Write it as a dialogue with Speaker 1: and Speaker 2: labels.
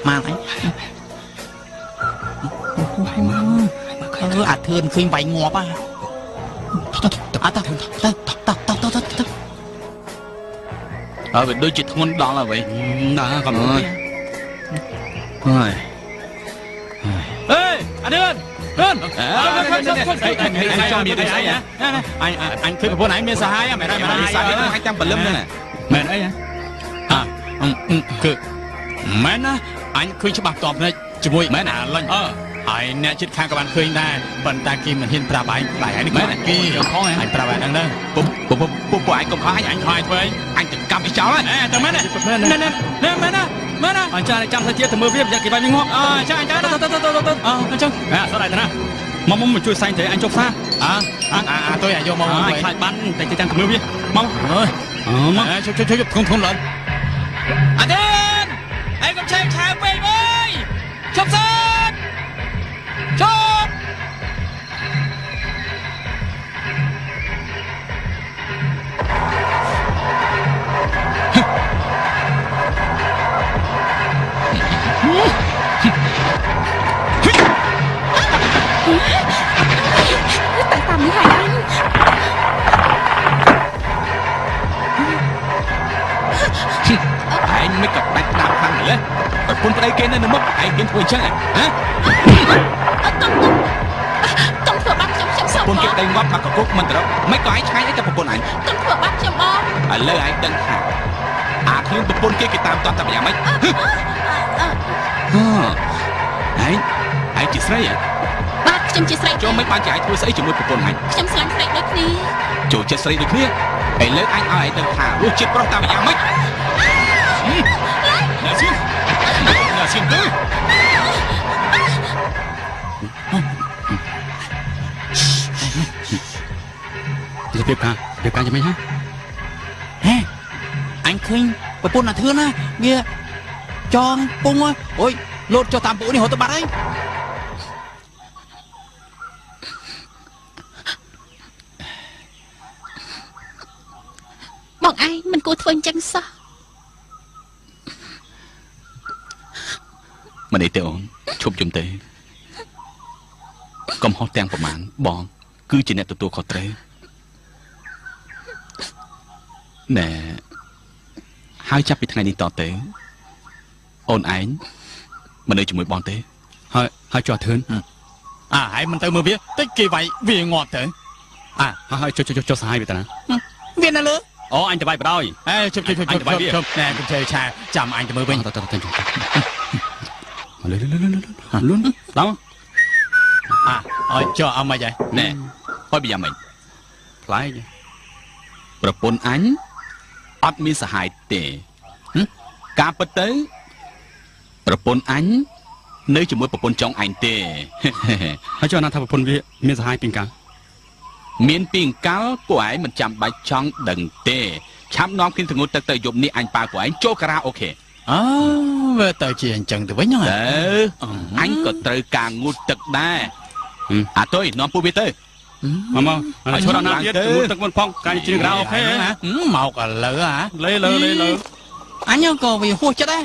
Speaker 1: มาไหนอาเทือนขึ้นไปงัวป่ะvề đôi chị thôn đó là vậy đã còn nữa ê anh ơi anh khơi của này miếng sa hai mày đây mày sa hai 200 bẩn lâm nữa nè mày đấy à cứ mày á anh khơi cho bạc tọp này chỉ vui mày nè lên ai nè chết khang các bạn khơi nè bẩn ta kim mình hiên pra bài lại anh mày kia anh pra bài đang đây bố anh cũng khó anh hoài thôi anh từng cầm cái cháu đấy tao mày này nè mày nè anh cha này chăm thay chia từ mưa viết vậy kỳ bài minh ngọc cha anh cha anh chăng sao lại thế nào mong mình chui xanh thế anh chụp xa tôi vô mong anh khai bắn để chăng từ mưa viết mong chụp không lợn anh đến anh con trai chào về ơi chụp xa chụp
Speaker 2: tại sao như vậy
Speaker 1: anh mới cặp đánh đạp thằng nữa còn quân đây kia nên nó mất anh kiến thôi chứ hả
Speaker 2: ต้องធ្វើបាត់ខ្ញុំសុំ
Speaker 1: quân kia đây ngót mà có cúc mình đó mấy cái anh trái cho quân anh
Speaker 2: ต้องធ្វើបាត់ខ្ញុំបង
Speaker 1: lời anh đừng thảខ្លួនប្រពន្ធគេគេតាមតាយ៉ាងម៉េចឯងជាស្រី
Speaker 2: បាទខ្ញុំជាស្រី
Speaker 1: ចូលមិនបានជាឯងធ្វើស្អីជាមួយប្រពន្ធអញ
Speaker 2: ខ្ញុំស្រឡាញ់ស្រីដូចគ្នា
Speaker 1: ចូលចិត្តស្រីដូចគ្នាឥឡូវអញឲ្យឯងទៅថារសជាតិប្រុសតាមយ៉ាងម៉េចណាសៀនទៅจะเรียบการจะไหมฮะanh khinhប្រពន្ធអាធឿនណាវាចងពងអូយលោតចុះតាមពូនេះហត់ទៅបាត់ហើយ
Speaker 2: បងឯងមិនគួរធ្វើអញ្ចឹងសោះ
Speaker 1: មិនអីទេអូនឈប់ជុំទេកុំហោះទាំងប្រមាណបងគឺជាអ្នកទទួលខុសត្រូវណែហើយចាប់ពីថ្ងៃនេះតទៅអូនឯងមិននៅជាមួយបងទេហើយចុះធឿនហើយមិនទៅមើលវាតិចគេវាយវាងាប់ទៅហើយចុះសាហាយវាតាណាវានៅលើអូអញទៅវាយបដ ாய் ជប់ណែកុំជើឆាចាំអញទៅមើលវិញទៅលឿនដល់អើយចុះអមមិនហ៎ណែហើយប៊ីយ៉ាងម៉េចផ្លែប្រពន្ធអញអត់មានសហាយទេការពិតទៅប្រពន្ធអញនៅជាមួយប្រពន្ធចុងអញទេហើយចុះអាណាថាប្រពន្ធវាមានសហាយពីកាលមានពីកាលពួកឯងមិនចាំបាច់ចង់ដឹងទេឆាប់នាំគ្នាទៅងូតទឹកទៅយប់នេះអញប៉ាពួកឯងចូលការ៉ាអូខេវាទៅជាអញ្ចឹងទៅវិញហ្នឹងអញក៏ត្រូវការងូតទឹកដែរទុយនាំពួកវាទៅមកឈរណាទៀតងូតទឹកមុនផងកាយជាការ៉ាអូខេមកឥឡូវលេអញក៏វាហួសចិត្តដែរ